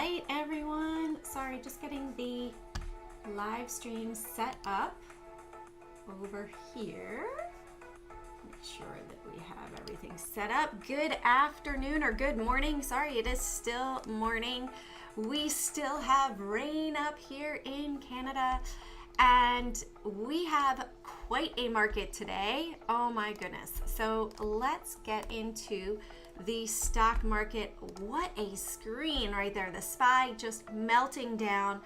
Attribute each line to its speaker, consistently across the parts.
Speaker 1: right, everyone. Sorry, just getting the live stream set up over here. Make sure that we have everything set up. Good afternoon or good morning. Sorry, it is still morning. We still have rain up here in Canada, and we have quite a market today. Oh my goodness. So let's get into the stock market. What a screen right there. The SPY just melting down,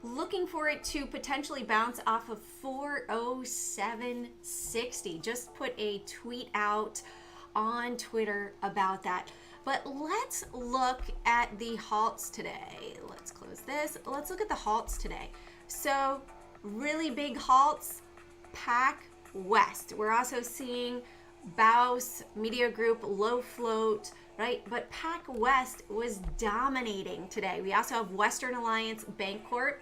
Speaker 1: looking for it to potentially bounce off of 407.60. Just put a tweet out on Twitter about that. But let's look at the halts today. Let's close this. Let's look at the halts today. So really big halts, PACW. We're also seeing Baus, Media Group, low float, right? But PACW was dominating today. We also have Western Alliance, Bancorp.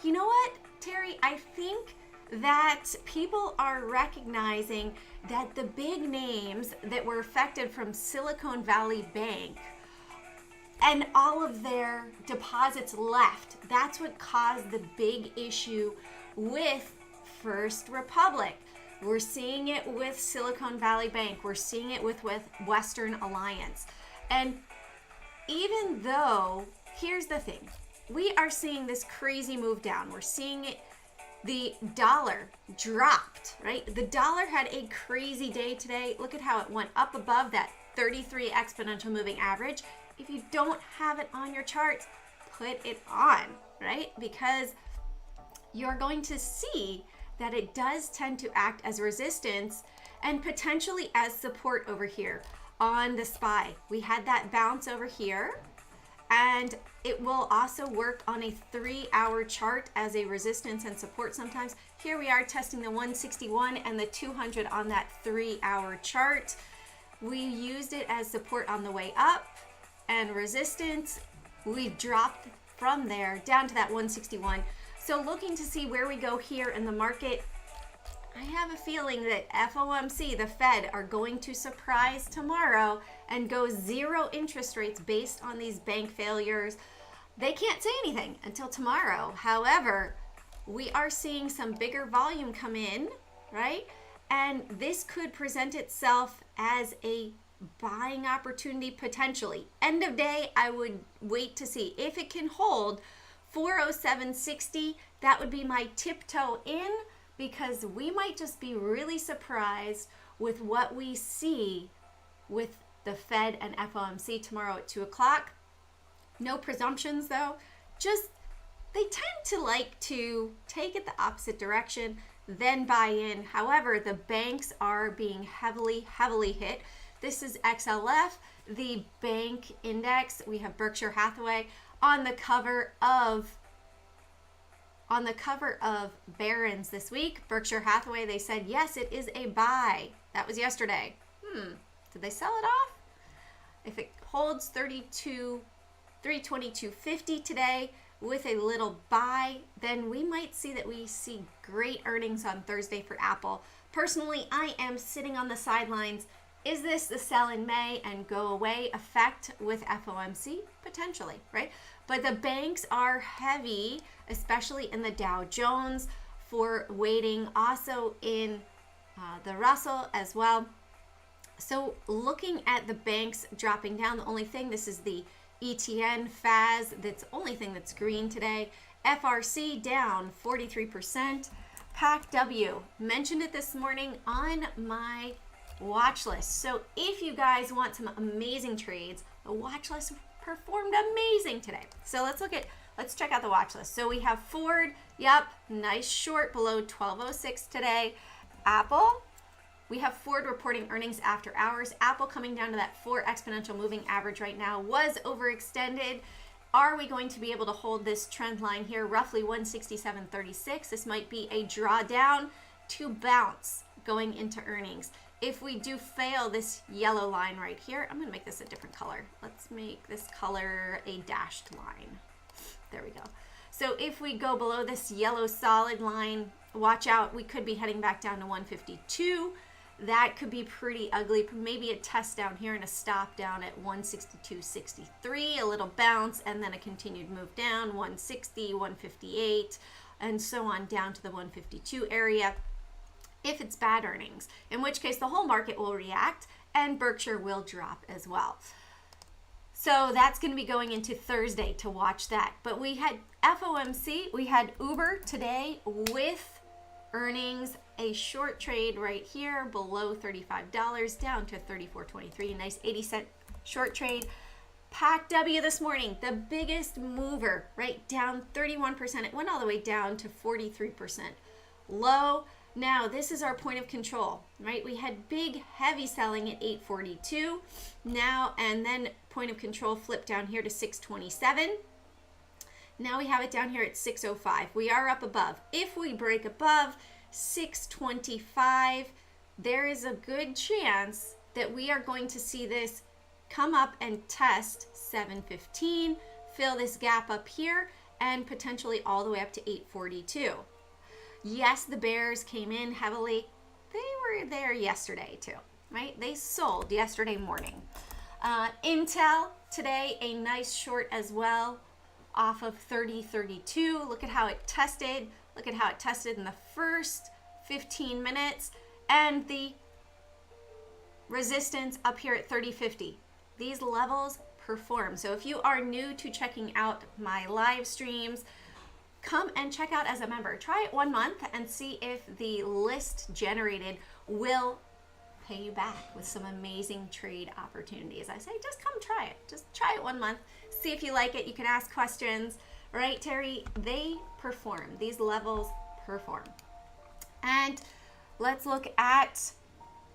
Speaker 1: You know what, Terry? I think that people are recognizing that the big names that were affected from Silicon Valley Bank and all of their deposits left, that's what caused the big issue with First Republic. We're seeing it with Silicon Valley Bank. We're seeing it with Western Alliance. And even though, here's the thing, we are seeing this crazy move down. We're seeing it, the dollar dropped, right? The dollar had a crazy day today. Look at how it went up above that 33 exponential moving average. If you don't have it on your charts, put it on, right? Because you're going to see that it does tend to act as resistance and potentially as support over here on the SPY. We had that bounce over here, and it will also work on a 3-hour chart as a resistance and support sometimes. Here we are testing the 161 and the 200 on that 3-hour chart. We used it as support on the way up and resistance. We've dropped from there down to that 161. So looking to see where we go here in the market, I have a feeling that FOMC, the Fed, are going to surprise tomorrow and go zero interest rates based on these bank failures. They can't say anything until tomorrow. However, we are seeing some bigger volume come in, right? And this could present itself as a buying opportunity potentially. End of day, I would wait to see if it can hold 407.60. That would be my tiptoe in, because we might just be really surprised with what we see with the Fed and FOMC tomorrow at 2 o'clock. No presumptions though, just they tend to like to take it the opposite direction, then buy in. However, the banks are being heavily hit. This is XLF, the bank index. We have Berkshire Hathaway on the cover of Barron's this week. Berkshire Hathaway, they said, yes, it is a buy. That was yesterday. Did they sell it off? If it holds 322.50 today with a little buy, then we might see that we see great earnings on Thursday for Apple. Personally, I am sitting on the sidelines. Is this the sell in May and go away effect with FOMC? Potentially, right? But the banks are heavy, especially in the Dow Jones, for waiting, also in the Russell as well. So looking at the banks dropping down, the only thing, this is the ETN, FAS, that's the only thing that's green today. FRC down 43%. PACW, mentioned it this morning on my watch list. So if you guys want some amazing trades, the watch list performed amazing today. So let's check out the watch list. So we have Ford, yep, nice short below 1206 today. Apple, we have Ford reporting earnings after hours. Apple coming down to that 4 exponential moving average right now, was overextended. Are we going to be able to hold this trend line here, roughly 167.36? This might be a drawdown to bounce going into earnings. If we do fail this yellow line right here, I'm going to make this a different color. Let's make this color a dashed line. There we go. So if we go below this yellow solid line, watch out, we could be heading back down to 152. that could be pretty ugly. Maybe a test down here and a stop down at 162.63, a little bounce, and then a continued move down, 160, 158, and so on down to the 152 area if it's bad earnings, in which case the whole market will react and Berkshire will drop as well. So that's going to be going into Thursday to watch that. But we had FOMC, we had Uber today with earnings, a short trade right here below $35 down to $34.23, nice 80-cent short trade. PACW this morning, the biggest mover, right, down 31%. It went all the way down to 43% low. Now, this is our point of control, right? We had big, heavy selling at 842 now, and then point of control flipped down here to 627. Now we have it down here at 605. We are up above. If we break above 625, there is a good chance that we are going to see this come up and test 715, fill this gap up here, and potentially all the way up to 842. Yes, the bears came in heavily. They were there yesterday too, right? They sold yesterday morning. Intel today, a nice short as well off of 30.32. Look at how it tested. Look at how it tested in the first 15 minutes and the resistance up here at 30.50. These levels perform. So if you are new to checking out my live streams, come and check out as a member. Try it 1 month and see if the list generated will pay you back with some amazing trade opportunities. I say, just come try it. Just try it 1 month. See if you like it. You can ask questions. Right, Terry? They perform. These levels perform. And let's look at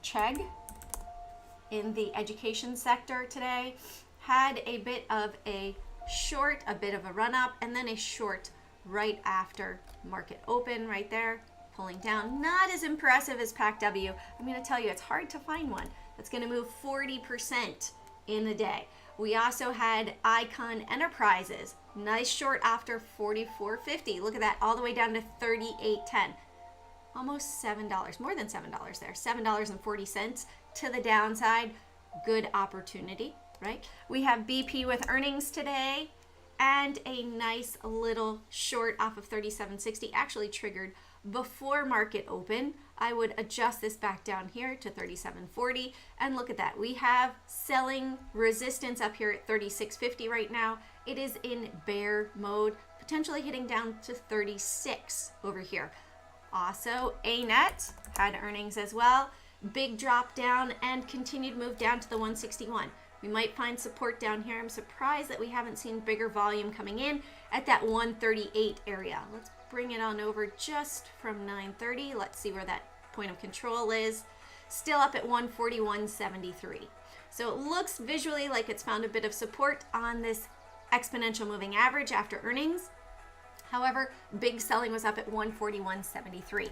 Speaker 1: Chegg in the education sector today. Had a bit of a short, a bit of a run up, and then a short right after market open right there, pulling down. Not as impressive as PACW. I'm going to tell you, it's hard to find one that's going to move 40% in a day. We also had Icon Enterprises, nice short after 44.50. Look at that, all the way down to 38.10. Almost $7, more than $7 there, $7.40 to the downside. Good opportunity, right? We have BP with earnings today, and a nice little short off of 37.60, actually triggered before market open. I would adjust this back down here to 37.40, and look at that. We have selling resistance up here at 36.50 right now. It is in bear mode, potentially hitting down to 36 over here. Also, ANET had earnings as well. Big drop down and continued move down to the 161. We might find support down here. I'm surprised that we haven't seen bigger volume coming in at that 138 area. Let's bring it on over just from 930. Let's see where that point of control is. Still up at 141.73. So it looks visually like it's found a bit of support on this exponential moving average after earnings. However, big selling was up at 141.73.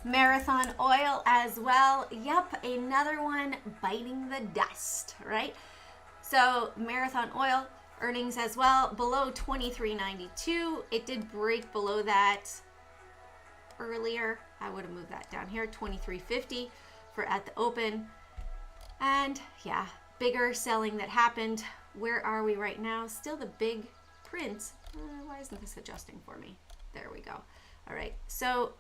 Speaker 1: Marathon Oil as well. Yep, another one biting the dust, right? So Marathon Oil earnings as well below 23.92. It did break below that earlier. I would have moved that down here, 23.50 for at the open. And yeah, bigger selling that happened. Where are we right now? Still the big print. Why isn't this adjusting for me? There we go. All right, so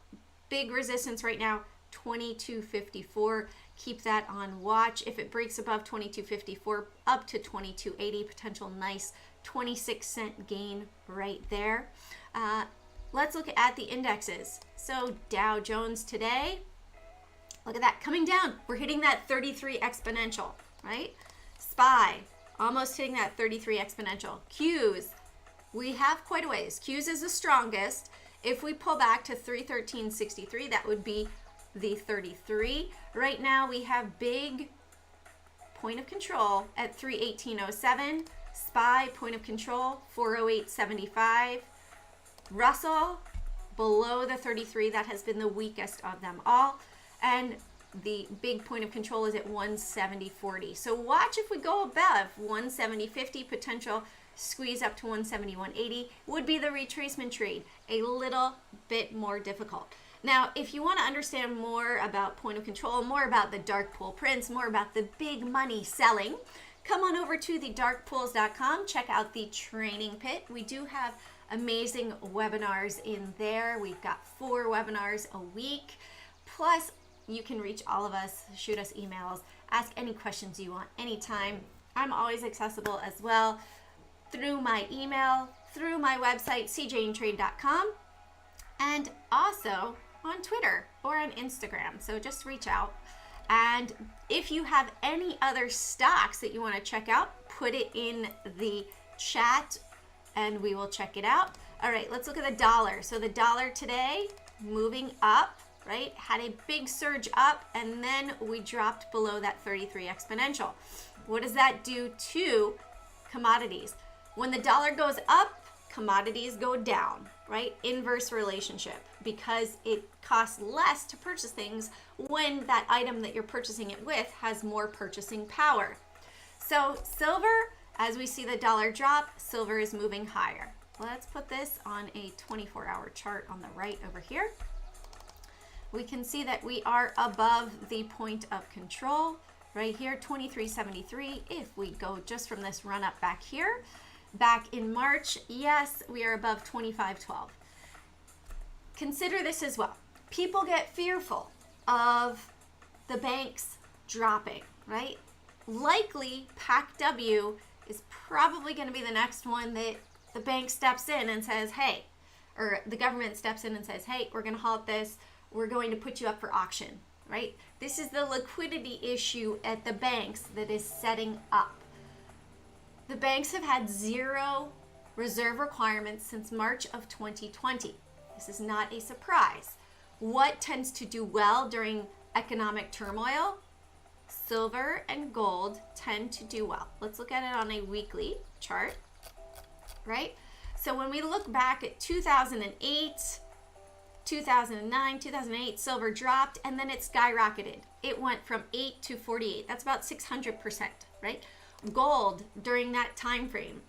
Speaker 1: big resistance right now, 22.54. Keep that on watch. If it breaks above 22.54 up to 22.80, potential nice 26-cent gain right there. Let's look at the indexes. So Dow Jones today, look at that, coming down. We're hitting that 33 exponential, right? SPY, almost hitting that 33 exponential. Qs, we have quite a ways. Qs is the strongest. If we pull back to 313.63, that would be the 33. Right now we have big point of control at 318.07. SPY point of control 408.75. Russell below the 33. That has been the weakest of them all. And the big point of control is at 170.40. So watch if we go above 170.50, potential squeeze up to 171.80 would be the retracement trade, a little bit more difficult. Now, if you want to understand more about point of control, more about the dark pool prints, more about the big money selling, come on over to thedarkpools.com. Check out the training pit. We do have amazing webinars in there. We've got 4 webinars a week. Plus, you can reach all of us, shoot us emails, ask any questions you want anytime. I'm always accessible as well through my email, through my website, cjandtrade.com, and also on Twitter or on Instagram. So just reach out. And if you have any other stocks that you want to check out, put it in the chat and we will check it out. All right, let's look at the dollar. So the dollar today moving up, right? Had a big surge up and then we dropped below that 33 exponential. What does that do to commodities? When the dollar goes up, commodities go down, right? Inverse relationship, because it costs less to purchase things when that item that you're purchasing it with has more purchasing power. So silver, as we see the dollar drop, silver is moving higher. Let's put this on a 24-hour chart on the right over here. We can see that we are above the point of control right here, 23.73. If we go just from this run up back here, back in March, yes, we are above 25.12. Consider this as well. People get fearful of the banks dropping, right? Likely PACW is probably going to be the next one that the bank steps in and says, hey, or the government steps in and says, hey, we're going to halt this. We're going to put you up for auction, right? This is the liquidity issue at the banks that is setting up. The banks have had 0 reserve requirements since March of 2020. This is not a surprise. What tends to do well during economic turmoil? Silver and gold tend to do well. Let's look at it on a weekly chart, right? So when we look back at 2008, 2009, 2008, silver dropped and then it skyrocketed. It went from 8 to 48. That's about 600%, right? Gold during that time frame,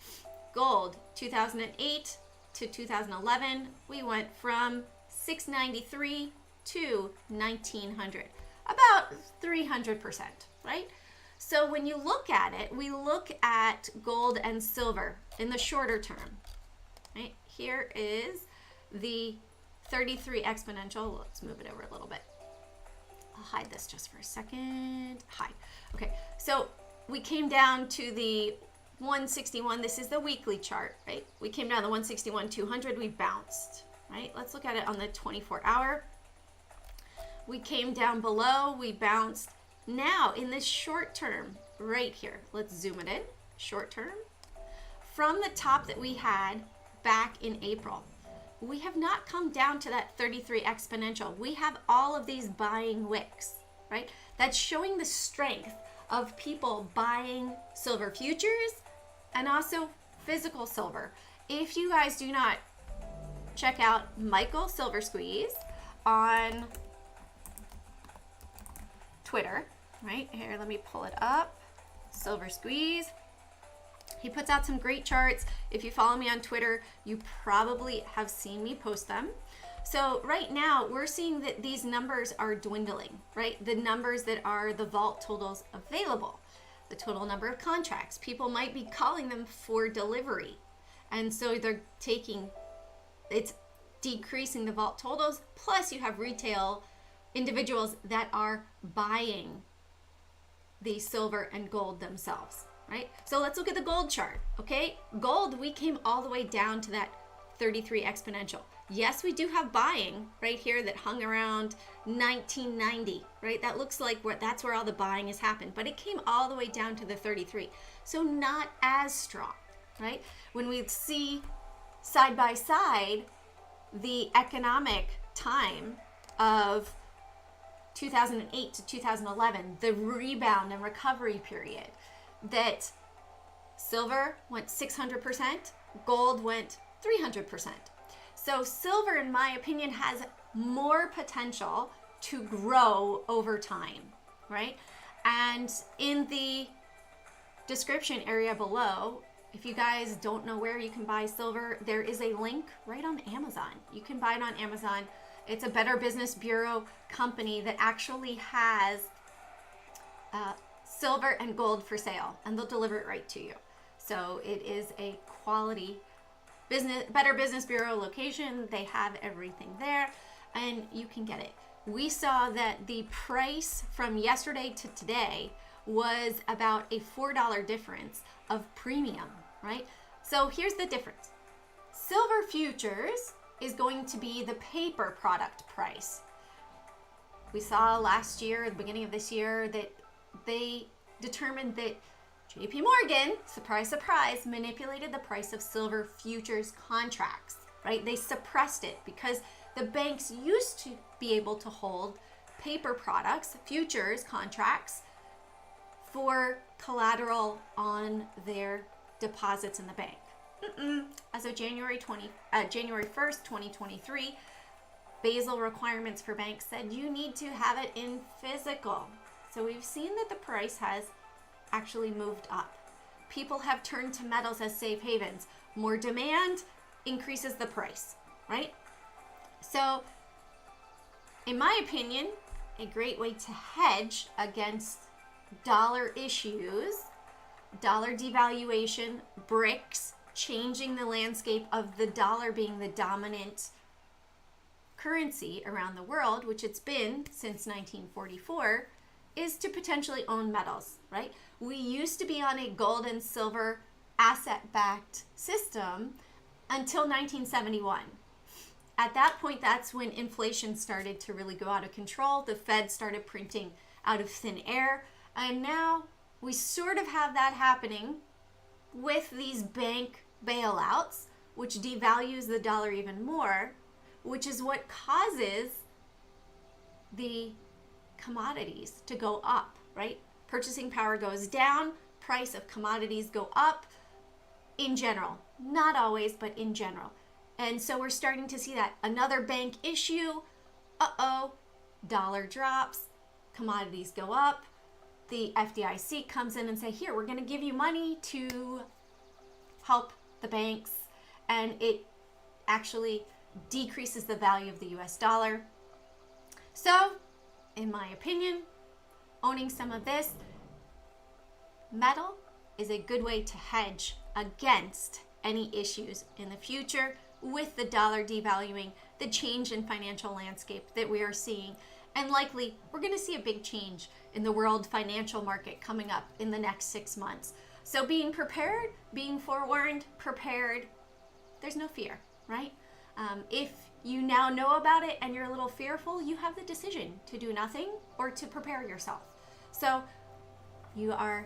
Speaker 1: gold 2008 to 2011, we went from 693 to 1900, about 300%, right? So when you look at it, we look at gold and silver in the shorter term, right? Here is the 33 exponential. Let's move it over a little bit. I'll hide this just for a second. Hide. Okay, so we came down to the 161. This is the weekly chart, right? We came down to 161, 200. We bounced, right? Let's look at it on the 24-hour. We came down below. We bounced. Now, in this short term, right here, let's zoom it in. Short term. From the top that we had back in April, we have not come down to that 33 exponential. We have all of these buying wicks, right? That's showing the strength of people buying silver futures and also physical silver. If you guys do not check out Michael Silver Squeeze on Twitter, right here, let me pull it up. Silver Squeeze. He puts out some great charts. If you follow me on Twitter, you probably have seen me post them. So right now we're seeing that these numbers are dwindling, right? The numbers that are the vault totals available, the total number of contracts. People might be calling them for delivery. And so they're it's decreasing the vault totals. Plus you have retail individuals that are buying the silver and gold themselves, right? So let's look at the gold chart, okay? Gold, we came all the way down to that 33 exponential. Yes, we do have buying right here that hung around 1990, right? That looks like that's where all the buying has happened, but it came all the way down to the 33. So not as strong, right? When we see side by side the economic time of 2008 to 2011, the rebound and recovery period, that silver went 600%, gold went 300%. So silver, in my opinion, has more potential to grow over time, right? And in the description area below, if you guys don't know where you can buy silver, there is a link right on Amazon. You can buy it on Amazon. It's a Better Business Bureau company that actually has silver and gold for sale, and they'll deliver it right to you. So it is a quality Better Business Bureau location. They have everything there, and you can get it. We saw that the price from yesterday to today was about a $4 difference of premium, right? So here's the difference. Silver futures is going to be the paper product price. We saw last year, at the beginning of this year, that they determined that JP Morgan, surprise, surprise, manipulated the price of silver futures contracts, right? They suppressed it because the banks used to be able to hold paper products, futures contracts, for collateral on their deposits in the bank. As of January 1st, 2023, Basel requirements for banks said you need to have it in physical. So we've seen that the price has actually moved up. People have turned to metals as safe havens. More demand increases the price, right? So, in my opinion, a great way to hedge against dollar issues, dollar devaluation, BRICS, changing the landscape of the dollar being the dominant currency around the world, which it's been since 1944, is to potentially own metals, right? We used to be on a gold and silver asset-backed system until 1971. At that point, that's when inflation started to really go out of control. The Fed started printing out of thin air. And now we sort of have that happening with these bank bailouts, which devalues the dollar even more, which is what causes the commodities to go up, right? Purchasing power goes down, price of commodities go up in general. Not always, but in general. And so we're starting to see that. Another bank issue, dollar drops, commodities go up. The FDIC comes in and say, here, we're going to give you money to help the banks. And it actually decreases the value of the US dollar. So, in my opinion, owning some of this metal is a good way to hedge against any issues in the future with the dollar devaluing, the change in financial landscape that we are seeing. And likely, we're going to see a big change in the world financial market coming up in the next 6 months. So being prepared, being forewarned, prepared, there's no fear, right? If you now know about it and you're a little fearful, you have the decision to do nothing or to prepare yourself. So you are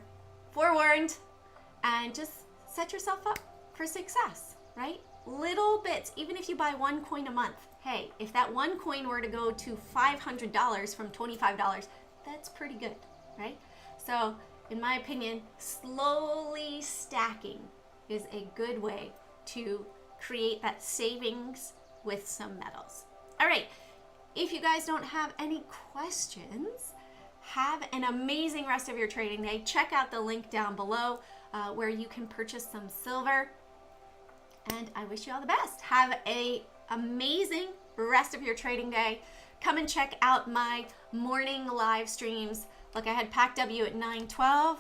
Speaker 1: forewarned, and just set yourself up for success, right? Little bits, even if you buy one coin a month. Hey, if that one coin were to go to $500 from $25, that's pretty good, right? So in my opinion, slowly stacking is a good way to create that savings with some metals. All right, if you guys don't have any questions, have an amazing rest of your trading day. Check out the link down below where you can purchase some silver. And I wish you all the best. Have an amazing rest of your trading day. Come and check out my morning live streams. Look, I had PACW at 9:12.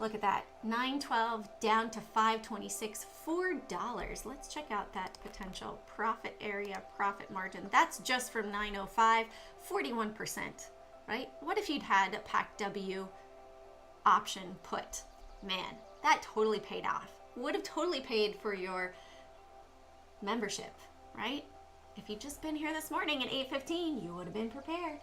Speaker 1: Look at that, 9:12 down to 5:26, $4. Let's check out that potential profit area, profit margin. That's just from 9:05, 41%, right? What if you'd had a PACW option put? Man, that totally paid off. Would have totally paid for your membership, right? If you'd just been here this morning at 8:15, you would have been prepared.